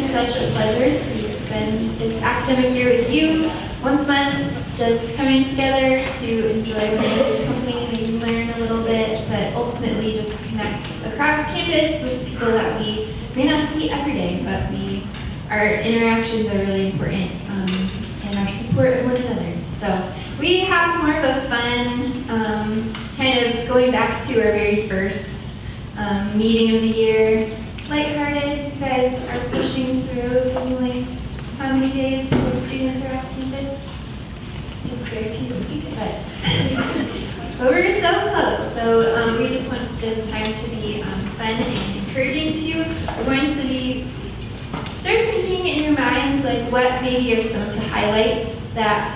been such a pleasure to spend this academic year with you. Once a month, just coming together to enjoy the company, maybe learn a little bit, but ultimately just connect across campus with people that we may not see every day, but our interactions are really important, and our support of one another. So we have more of a fun, kind of going back to our very first meeting of the year. Lighthearted, you guys are pushing through. Can you like how many days till students are off campus? Just very few, but we're so close. So we just want this time to be fun and encouraging to you. We're going to be start thinking in your mind like what maybe are some of the highlights that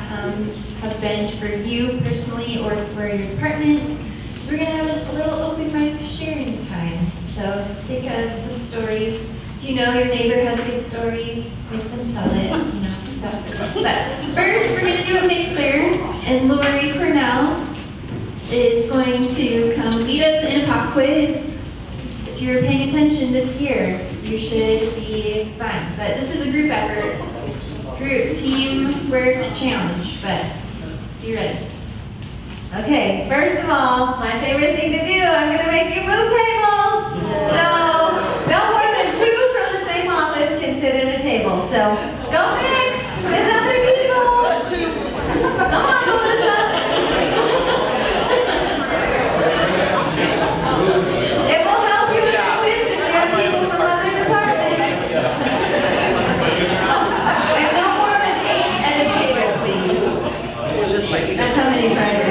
have been for you personally or for your department. So we're gonna have a little open mic sharing time. So think of some stories. If you know your neighbor has a good story, make them tell it. You know, that's good. But first, we're going to do a mixer, and Lori Cornell is going to come lead us in a pop quiz. If you were paying attention this year, you should be fine. But this is a group effort, teamwork challenge. But be ready. Okay, first of all, my favorite thing to do, I'm going to make you move tables. So, no more than 2 from the same office can sit at a table. So, don't mix with other people. Come on, Melissa. It will help you with the quiz if you have people from other departments. And no more than 8 at a table, please. That's how many prizes.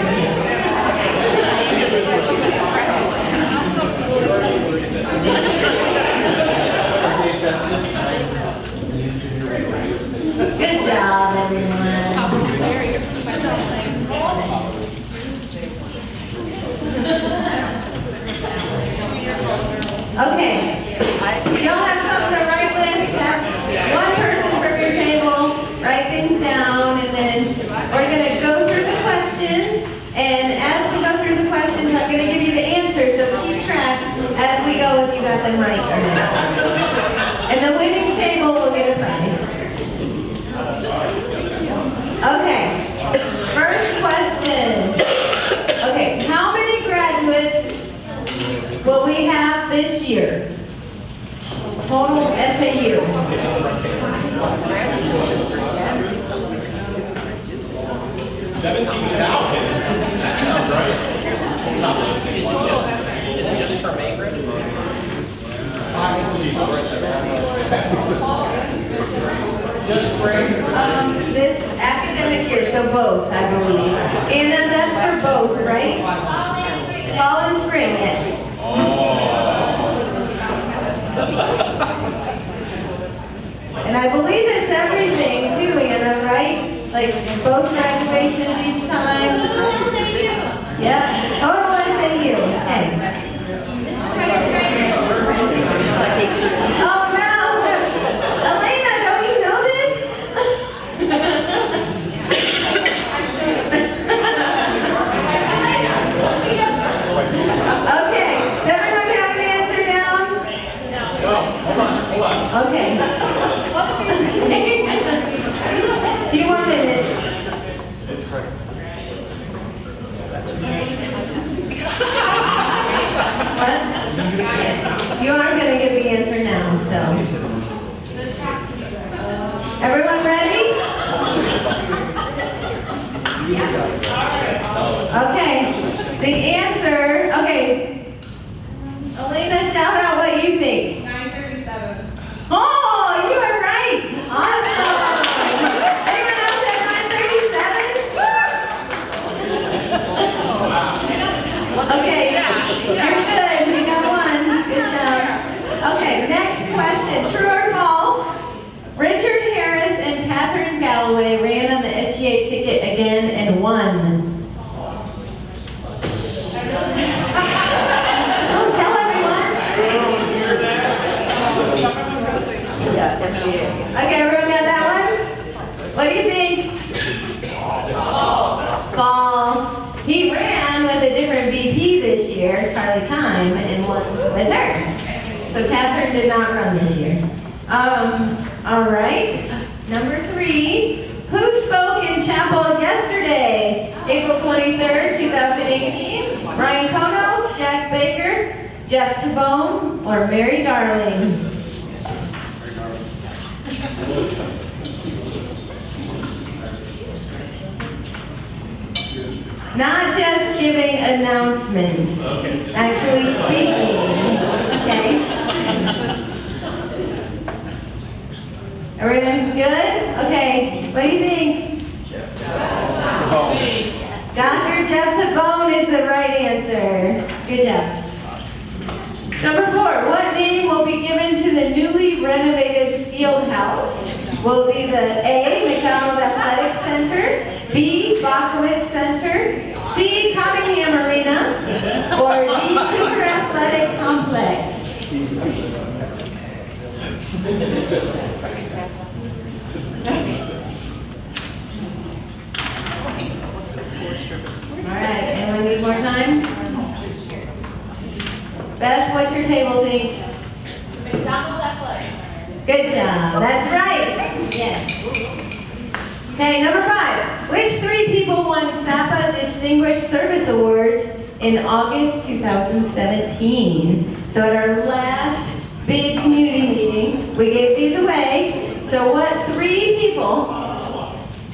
Good job, everyone. Okay. If you don't have something to write with, have one person from your table write things down, and then we're going to go through the questions. And as we go through the questions, I'm going to give you the answers, so keep track as we go if you got them right or not. And the winning table will get a prize. Okay, first question. Okay, how many graduates will we have this year? Total SAU. 17,000. That sounds right. Is it just for Mayford? Just spring? This academic year, so both, I believe. And then that's for both, right? Fall and spring, yes. And I believe it's everything too, Anna, right? Like both graduations each time. Total SAU. Yeah, total SAU. Okay. Oh no! Elena, don't you know this? Okay, does everyone have an answer down? No, hold on. Okay. Few more minutes. What? You are going to get the answer now, so. Everyone ready? Okay. The answer, okay. Elena, shout out what you think. 937. Oh, you are right. Awesome. Anyone else at 937? Okay, you're good. We got one. Good job. Okay, next question. True or false? Richard Harris and Catherine Galloway ran on the SGA ticket again and won. Don't tell everyone. Yeah, SGA. Okay, everyone got that one? What do you think? False. He ran with a different VP this year, Carly Kime, and won with her. So Catherine did not run this year. All right. Number 3. Who spoke in chapel yesterday, April 23rd, 2018? Brian Kono, Jack Baker, Jeff Tabone, or Mary Darling? Not just giving announcements, actually speaking, okay? Everyone good? Okay, what do you think? Dr. Jeff Tabone is the right answer. Good job. Number 4, what name will be given to the newly renovated field house? Will it be the A, McDonald Athletic Center, B, Bachowitz Center, C, Cottingham Arena, or D, Cooper Athletic Complex? All right, anyone need more time? Beth, what's your table think? McDonald Athletic. Good job, that's right. Yes. Okay, number 5. Which 3 people won SAPA Distinguished Service Awards in August 2017? So at our last big community meeting, we gave these away. So what 3 people?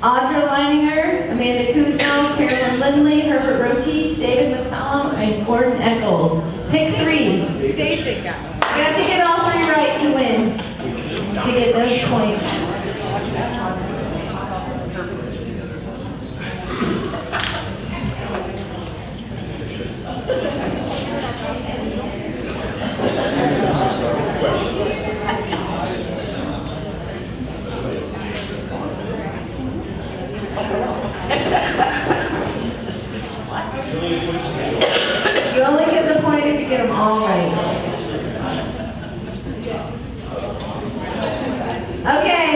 Audra Leininger, Amanda Kuzno, Carolyn Lindley, Herbert Rotiche, David McCollum, and Gordon Eccles. Pick 3. David got one. You have to get all 3 right to win, to get those points. You only get the point if you get them all right. Okay.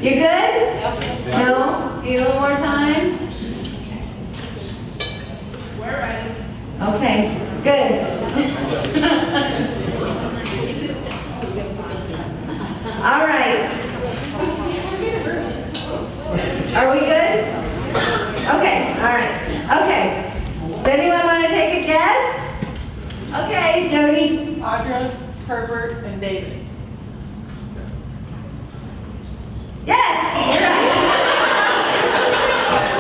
You good? No? Need a little more time? We're ready. Okay, good. All right. Are we good? Okay, all right. Okay. Does anyone want to take a guess? Okay, Jody. Audra, Herbert, and David. Yes, you're right.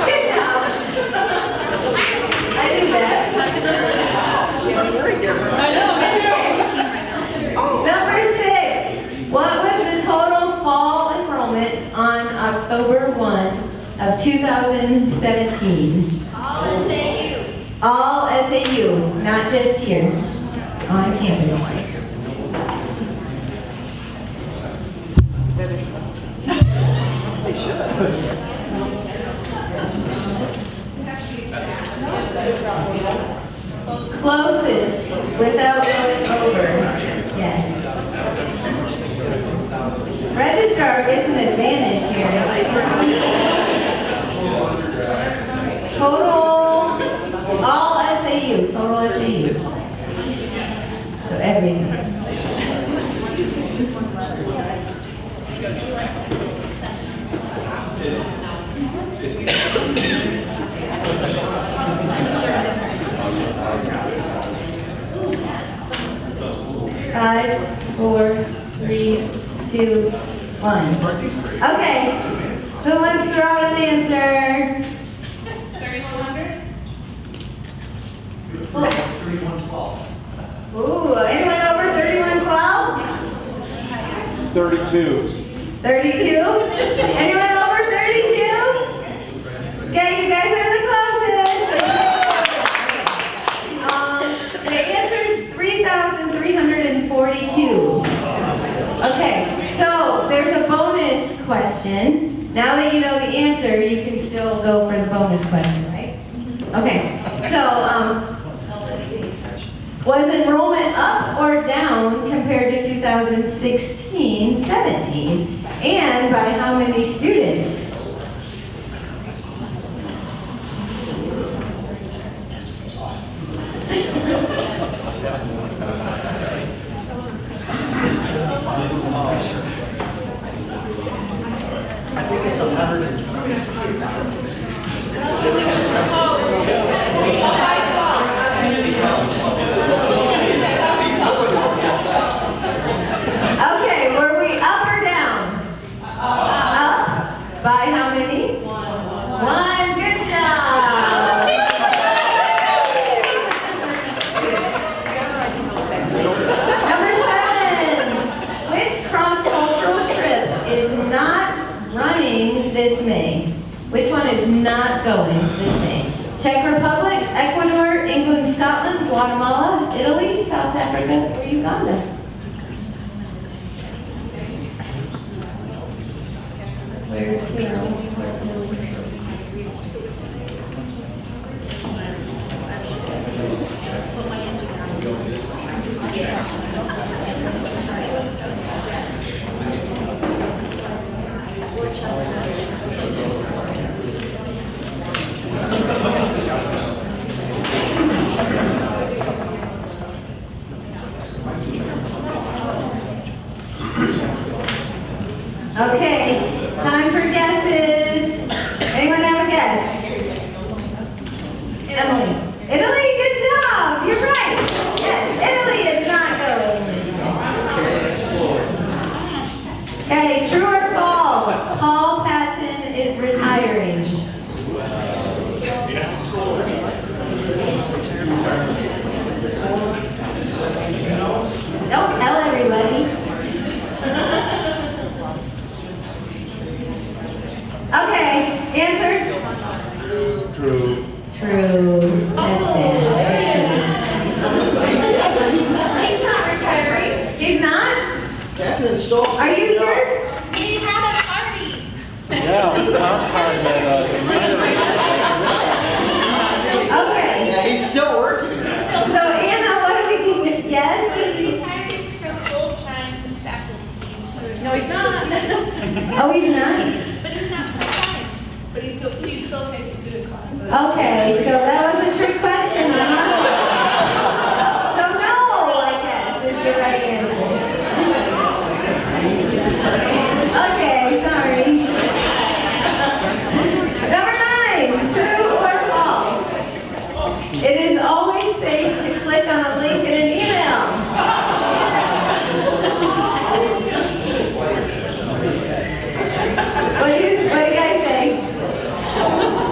Good job. I did that. Number 6. What was the total fall enrollment on October 1 of 2017? All SAU. All SAU, not just here, on campus. They should. Closest, without going over. Yes. Registrar gets an advantage here. Total, all SAU, total SAU. So everything. Five, 4, 3, 2, 1. Okay. Who wants to throw out an answer? 3100? Ooh, anyone over 3112? 32. 32? Anyone over 32? Okay, you guys are the closest. The answer is 3,342. Okay, so there's a bonus question. Now that you know the answer, you can still go for the bonus question, right? Okay, so was enrollment up or down compared to 2016-17? And by how many students? I think it's 120. Okay, were we up or down? Up. By how many? One. Good job. Number 7. Which cross-cultural trip is not running this May? Which one is not going this May? Czech Republic, Ecuador, England, Scotland, Guatemala, Italy, South Africa, or Uganda? Where's Carol? Okay, time for guesses. Anyone have a guess? Emily. Italy, good job. You're right. Yes, Italy is not going. Okay, true or false? Paul Patton is retiring. Don't tell everybody. Okay, answer? True. True. That's He's not retiring. it. He's not? Catherine stole. Are you sure? He had a party. Yeah, Tom Card Okay. Yeah, he's still working. So Anna, what do we think? Yes? He's retiring from full-time faculty. No, he's not. Oh, he's not? But he's not full-time. But he's still taking student classes. Okay, so that was a trick question, huh? So no, I guess, is the right answer. Okay, sorry. Number 9, true or false? It is always safe to click on a link in an email. What do you guys say?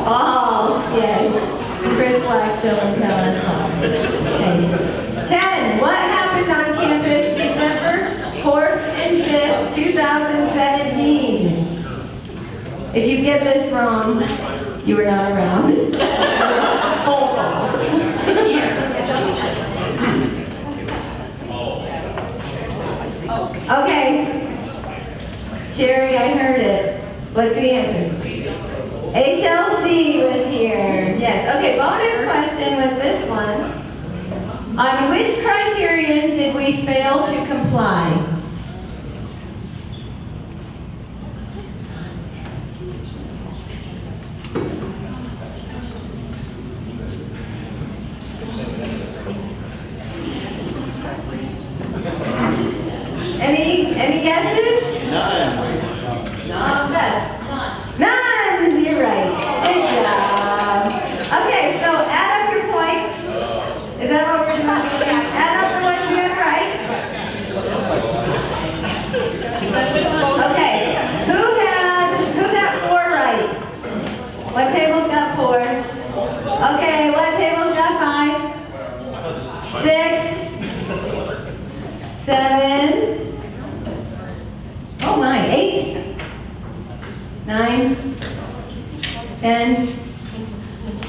Oh, yes. Chris Black, still and tell us. Okay. 10. What happened on campus December 4th and 5th, 2017? If you get this wrong, you were not around. Full false. Okay. Sherry, I heard it. What's the answer? HLC was here. Yes. Okay, bonus question with this one. On which criterion did we fail to comply? Any guesses? None. None. You're right. Good job. Okay, so add up your points. Is that what we're doing? Add up the ones you had right. Okay. Who got 4 right? What table's got 4? Okay, what table's got 5? 6? 7? Oh my, 8? 9? 10?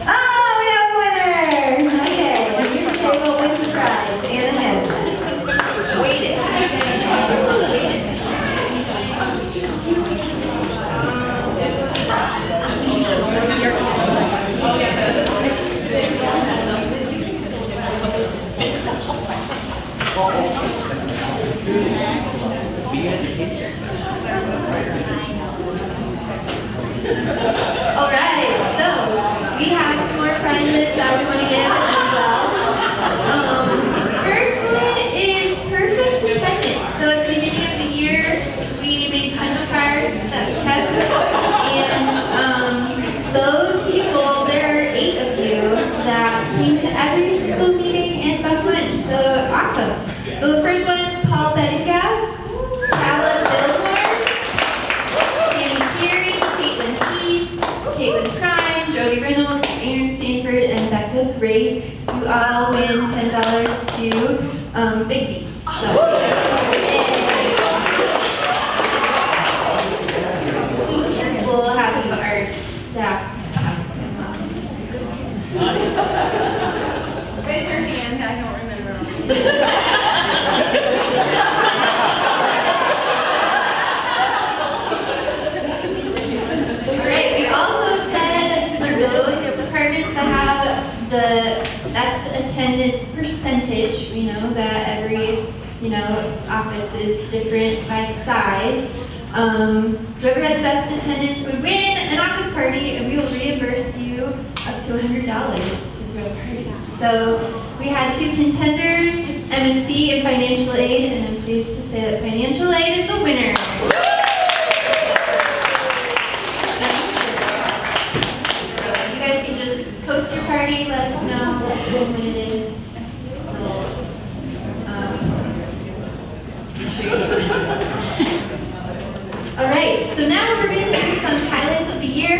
Oh, we have a winner! Okay, your table wins the prize. Anna has that. Wait it. All right, so we have some more prizes that we want to give as well. First one is perfect attendance. So at the beginning of the office is different by size. Whoever had the best attendance would win an office party, and we will reimburse you up to $100 to throw a party. So we had 2 contenders, M&C and financial aid, and I'm pleased to say that financial aid is the winner. So you guys can just post your party, let us know when it is. All right, so now we're going to do some highlights of the year.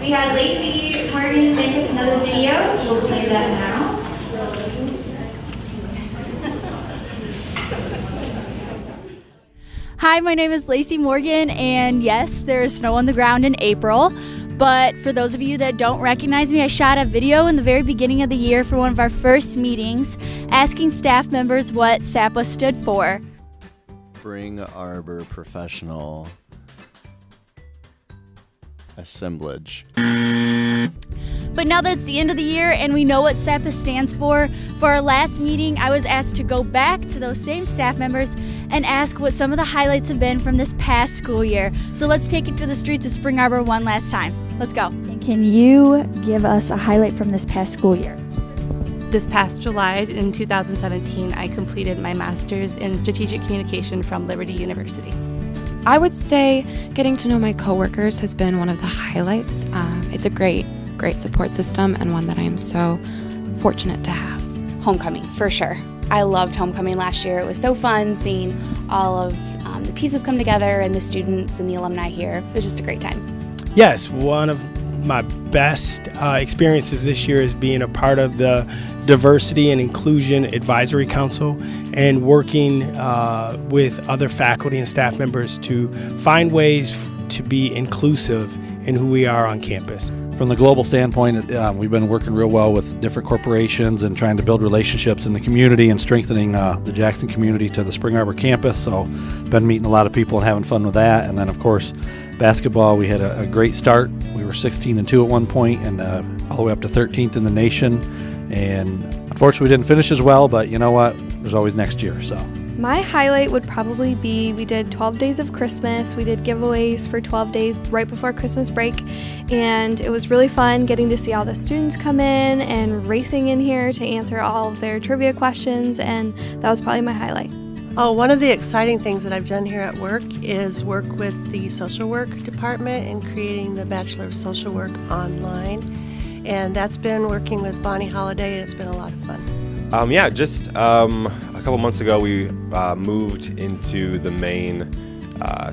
We had Lacey Morgan make us another video, so we'll play that now. Hi, my name is Lacey Morgan, and yes, there is snow on the ground in April. But for those of you that don't recognize me, I shot a video in the very beginning of the year for one of our first meetings, asking staff members what SAPA stood for. Spring Arbor Professional Assemblage. But now that it's the end of the year and we know what SAPA stands for our last meeting, I was asked to go back to those same staff members and ask what some of the highlights have been from this past school year. So let's take it to the streets of Spring Arbor one last time. Let's go. And can you give us a highlight from this past school year? This past July in 2017, I completed my master's in strategic communication from Liberty University. I would say getting to know my coworkers has been one of the highlights. It's a great support system and one that I am so fortunate to have. Homecoming, for sure. I loved homecoming last year. It was so fun seeing all of the pieces come together and the students and the alumni here. It was just a great time. Yes, one of my best experiences this year is being a part of the Diversity and Inclusion Advisory Council and working with other faculty and staff members to find ways to be inclusive in who we are on campus. From the global standpoint, we've been working real well with different corporations and trying to build relationships in the community and strengthening the Jackson community to the Spring Arbor campus. So been meeting a lot of people and having fun with that. And then of course, basketball, we had a great start. We were 16-2 at one point and all the way up to 13th in the nation. And unfortunately, we didn't finish as well, but you know what? There's always next year. So. My highlight would probably be we did 12 days of Christmas. We did giveaways for 12 days right before Christmas break, and it was really fun getting to see all the students come in and racing in here to answer all of their trivia questions, and that was probably my highlight. Oh, one of the exciting things that I've done here at work is work with the social work department in creating the Bachelor of Social Work online, and that's been working with Bonnie Holiday, and it's been a lot of fun. Just a couple months ago, we moved into the main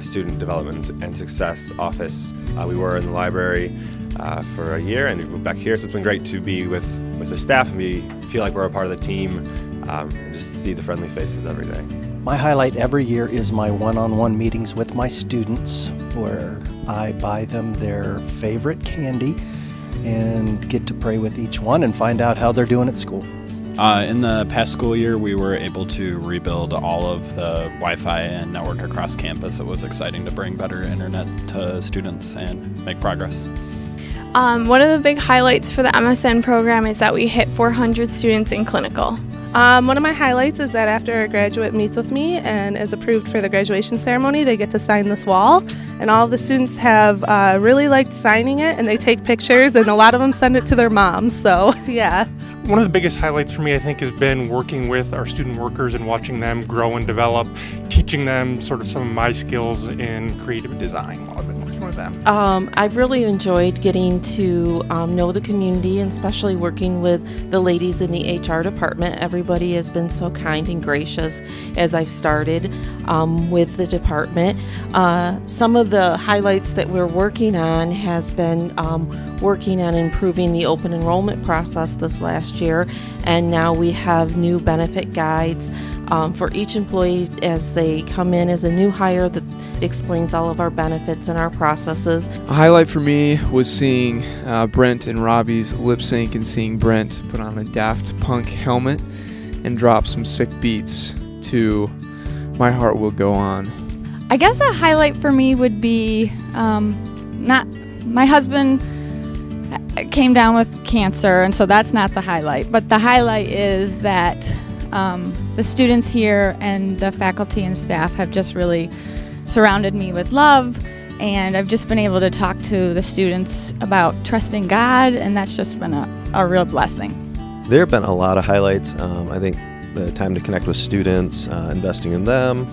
student development and success office. We were in the library for a year, and we moved back here. So it's been great to be with the staff and feel like we're a part of the team, and just see the friendly faces every day. My highlight every year is my one-on-one meetings with my students, where I buy them their favorite candy and get to pray with each one and find out how they're doing at school. In the past school year, we were able to rebuild all of the Wi-Fi and network across campus. It was exciting to bring better internet to students and make progress. One of the big highlights for the MSN program is that we hit 400 students in clinical. One of my highlights is that after a graduate meets with me and is approved for the graduation ceremony, they get to sign this wall. And all of the students have really liked signing it, and they take pictures, and a lot of them send it to their moms, so yeah. One of the biggest highlights for me, I think, has been working with our student workers and watching them grow and develop, teaching them sort of some of my skills in creative design while I've been working with them. I've really enjoyed getting to know the community, and especially working with the ladies in the HR department. Everybody has been so kind and gracious as I've started with the department. Some of the highlights that we're working on has been working on improving the open enrollment process this last year, and now we have new benefit guides for each employee as they come in as a new hire that explains all of our benefits and our processes. A highlight for me was seeing Brent and Robbie's lip sync and seeing Brent put on a Daft Punk helmet and drop some sick beats to My Heart Will Go On. I guess a highlight for me would be not my husband came down with cancer, and so that's not the highlight. But the highlight is that The students here and the faculty and staff have just really surrounded me with love, and I've just been able to talk to the students about trusting God, and that's just been a real blessing. There have been a lot of highlights. I think the time to connect with students, investing in them,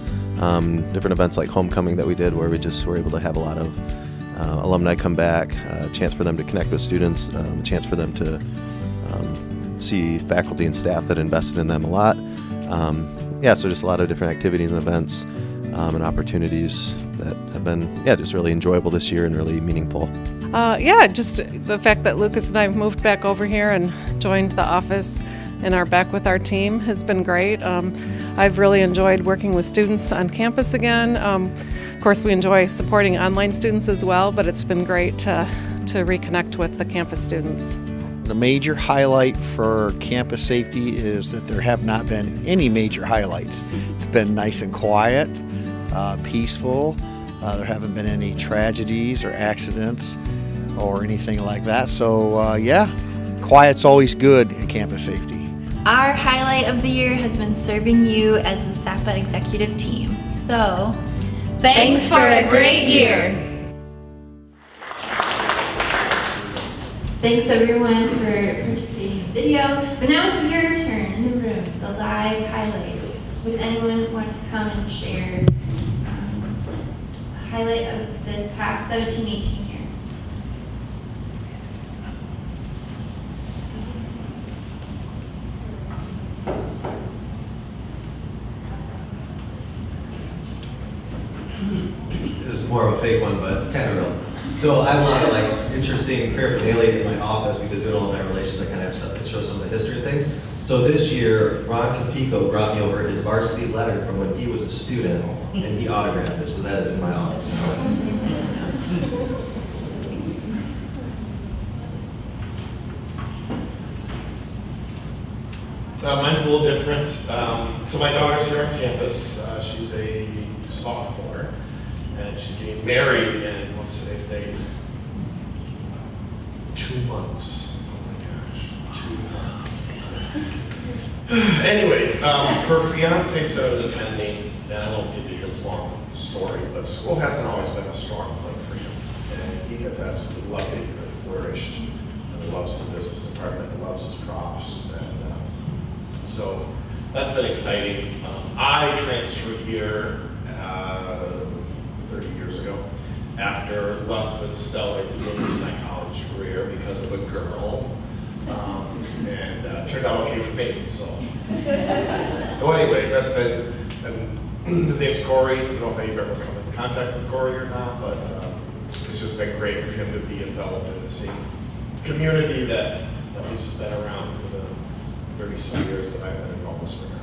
different events like homecoming that we did where we just were able to have a lot of alumni come back, a chance for them to connect with students, a chance for them to see faculty and staff that invested in them a lot. So just a lot of different activities and events and opportunities that have been, just really enjoyable this year and really meaningful. Just the fact that Lucas and I have moved back over here and joined the office and are back with our team has been great. I've really enjoyed working with students on campus again. Of course, we enjoy supporting online students as well, but it's been great to reconnect with the campus students. The major highlight for campus safety is that there have not been any major highlights. It's been nice and quiet, peaceful. There haven't been any tragedies or accidents or anything like that. So quiet's always good in campus safety. Our highlight of the year has been serving you as the SAPA executive team. So, thanks for a great year. Thanks everyone for participating in the video. But now it's your turn in the room, the live highlights. Would anyone want to come and share a highlight of this past 17-18 year? This is more of a fake one, but kind of real. So I have a lot of interesting paraphernalia in my office because doing all of my relations, I kind of have to show some of the history of things. So this year, Ron Capico brought me over his varsity letter from when he was a student, and he autographed it, so that is in my office now. Mine's a little different. So my daughter's here on campus. She's a sophomore, and she's getting married in, what's today's date? 2 months. Oh my gosh, 2 months. Anyways, her fiance started attending, and I won't give you his long story, but school hasn't always been a strong point for him. And he has absolutely loved it, he flourished, and he loves the business department, he loves his profs, and so that's been exciting. I transferred here 30 years ago after less than stellar beginning to my college career because of a girl, and it turned out okay for me. So anyways, that's been. His name's Corey. I don't know if you've ever come in contact with Corey or not, but it's just been great for him to be enveloped in the same community that at least has been around for the 30-some years that I've been involved with Spring Arbor.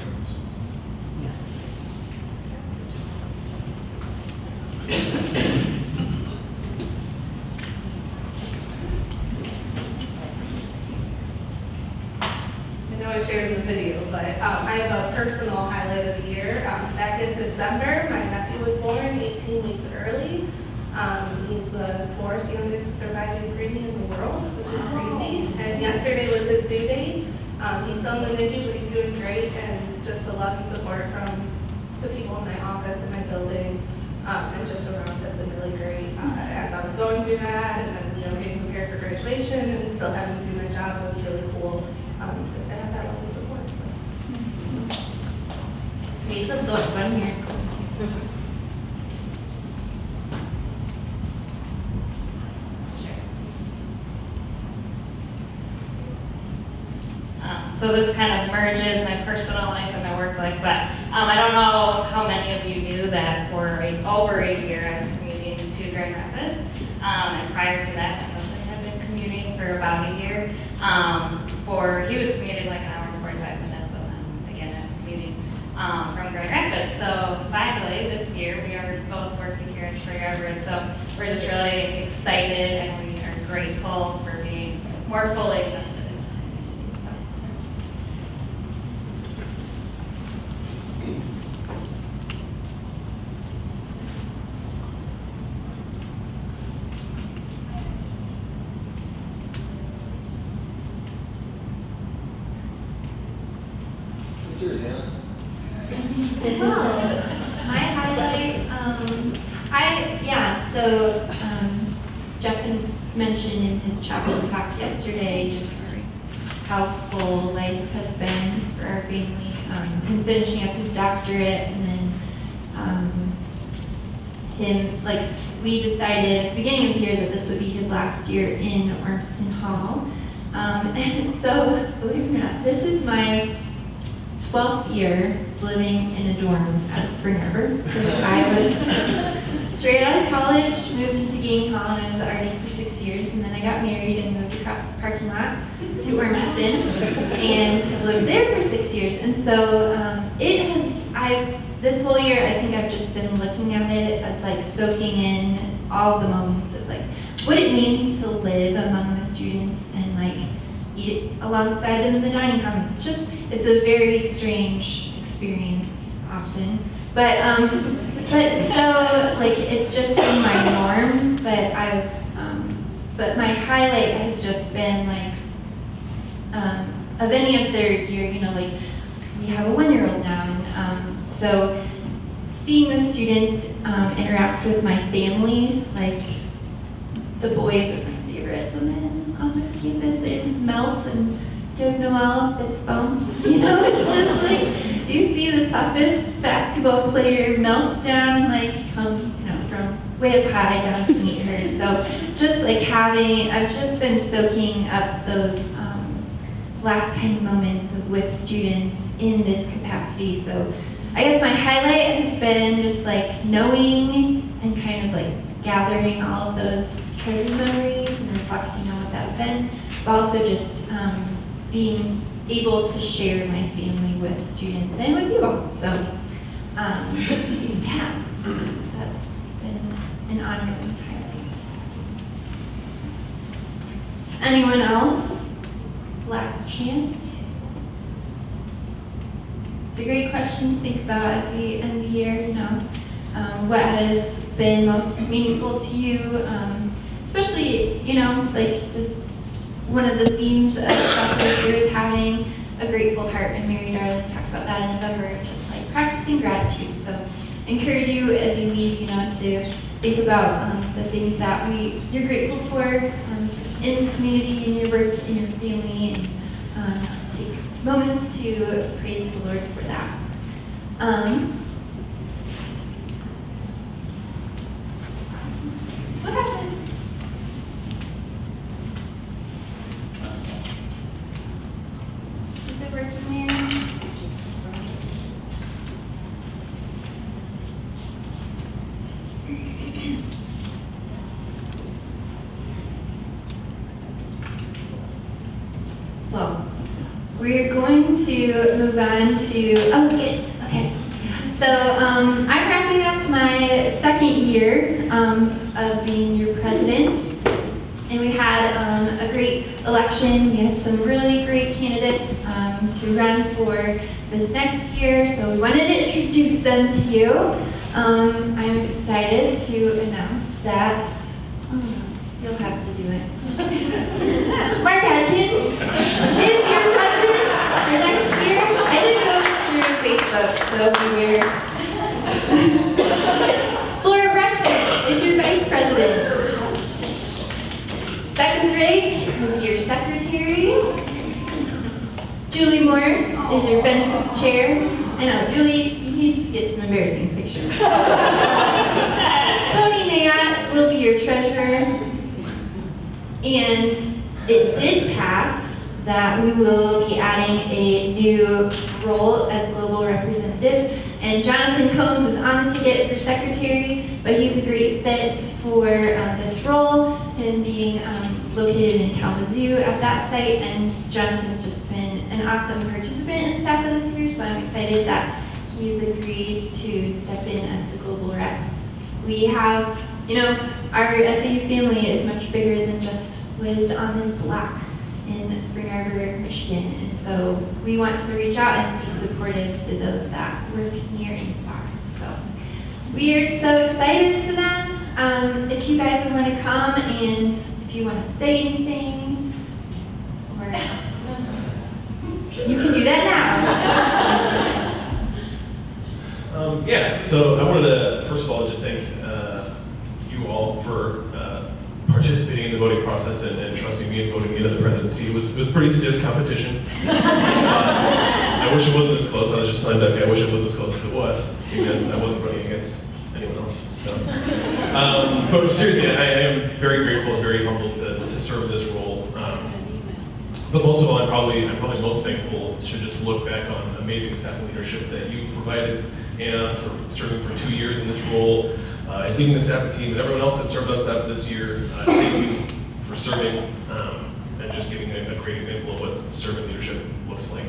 I know I shared in the video, but I have a personal highlight of the year. Back in December, my nephew was born 18 weeks early. He's the 4th youngest surviving preemie in the world, which is crazy. And yesterday was his due date. He's still in the NICU, but he's doing great, and just the love and support from the people in my office and my building and just around has been really great. As I was going through that, and then getting prepared for graduation and still having to do my job, it was really cool just to have that love and support. So. Praise the Lord, one miracle. So this kind of merges my personal life and my work life, but I don't know how many of you knew that for over a year I was commuting to Grand Rapids, and prior to that my husband had been commuting for about a year. He was commuting like an hour and 45 minutes, and then again I was commuting from Grand Rapids. So finally this year we are both working here at Spring Arbor, and so we're just really excited and we are grateful for being more fully invested. Cheers, Hannah. Well, my highlight, Jeff had mentioned in his chapel talk yesterday just how full life has been for our family, him finishing up his doctorate, and then we decided at the beginning of the year that this would be his last year in Ormston Hall. And so, believe it or not, this is my 12th year living in a dorm at Spring Arbor, because I was straight out of college, moved into Gang Hall, and I was at RD for 6 years, and then I got married and moved across the parking lot to Ormston, and have lived there for 6 years. And so this whole year, I think I've just been looking at it as like soaking in all the moments of like what it means to live among the students and like eat alongside them in the dining commons. It's a very strange experience often, but so like it's just been my norm. But my highlight has just been like of any of their year. You know, like we have a 1-year-old now, and so seeing the students interact with my family, like the boys are my favorite. The men on this campus, they just melt and give Noelle fist bumps. You know, it's just like you see the toughest basketball player melt down, like come, you know, from way up high down to meet her. So just like I've just been soaking up those last kind of moments with students in this capacity. So I guess my highlight has been just like knowing and kind of like gathering all of those treasured memories and reflecting on what that's been, but also just being able to share my family with students and with you all. So yeah, that's been an ongoing highlight. Anyone else? Last chance. It's a great question to think about as we end the year. You know, what has been most meaningful to you, especially, you know, like just one of the themes of this year is having a grateful heart, and Mary Darling talked about that in November, just like practicing gratitude. So encourage you as you leave, you know, to think about the things that you're grateful for in this community, in your work, in your family, and just take moments to praise the Lord for that. What happened? Is it working there? Well, we're going to move on to, okay. So I'm wrapping up my second year of being your president, and we had a great election. We had some really great candidates to run for this next year, so we wanted to introduce them to you. I'm excited to announce that, you'll have to do it. Mark Adkins is your president for next year. I did go through Facebook, so weird. Laura Bradford is your vice president. Becca Drake will be your secretary. Julie Morris is your benefits chair. I know, Julie, you need to get some embarrassing pictures. Tony Mayotte will be your treasurer. And it did pass that we will be adding a new role as global representative. And Jonathan Combs was on the ticket for secretary, but he's a great fit for this role, him being located in Kalamazoo at that site. And Jonathan's just been an awesome participant in SAPA this year, so I'm excited that he's agreed to step in as the global rep. We have, you know, our SAU family is much bigger than just what is on this block in Spring Arbor, Michigan. And so we want to reach out and be supportive to those that work near and far. So we are so excited for them. If you guys would want to come and if you want to say anything, or you can do that now. Yeah, so I wanted to, first of all, just thank you all for participating in the voting process and trusting me in voting into the presidency. It was pretty stiff competition. I wish it wasn't as close. I was just telling Becky, I wish it was as close as it was, seeing as I wasn't running against anyone else. So, but seriously, I am very grateful and very humbled to serve this role. But most of all, I'm probably most thankful to just look back on amazing staff leadership that you've provided, and for serving for 2 years in this role, and leading the SAPA team, and everyone else that served on SAPA this year. Thank you for serving and just giving a great example of what servant leadership looks like.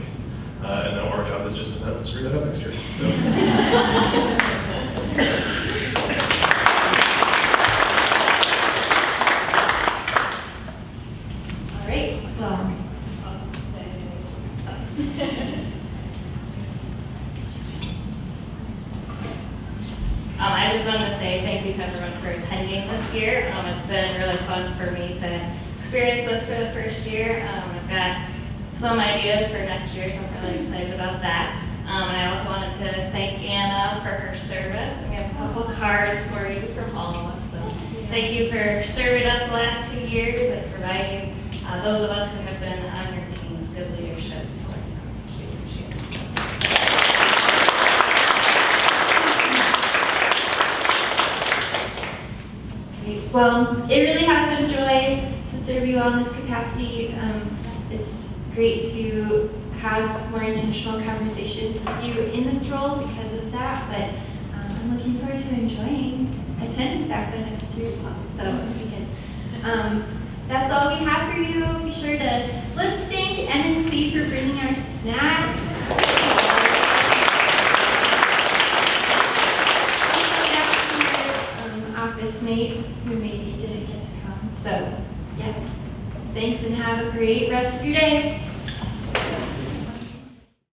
And now our job is just to not screw that up next year. So. All right, well. I just wanted to say thank you to everyone for attending this year. It's been really fun for me to experience this for the first year. I've got some ideas for next year, so I'm really excited about that. And I also wanted to thank Anna for her service. We have a couple cards for you from all of us. So thank you for serving us the last 2 years and providing those of us who have been on your teams good leadership to learn from. Great. Well, it really has been a joy to serve you all in this capacity. It's great to have more intentional conversations with you in this role because of that, but I'm looking forward to attending SAPA next year as well, so it'll be good. That's all we have for you. Be sure to, let's thank MNC for bringing our snacks. Office mate who maybe didn't get to come. So, yes, thanks and have a great rest of your day.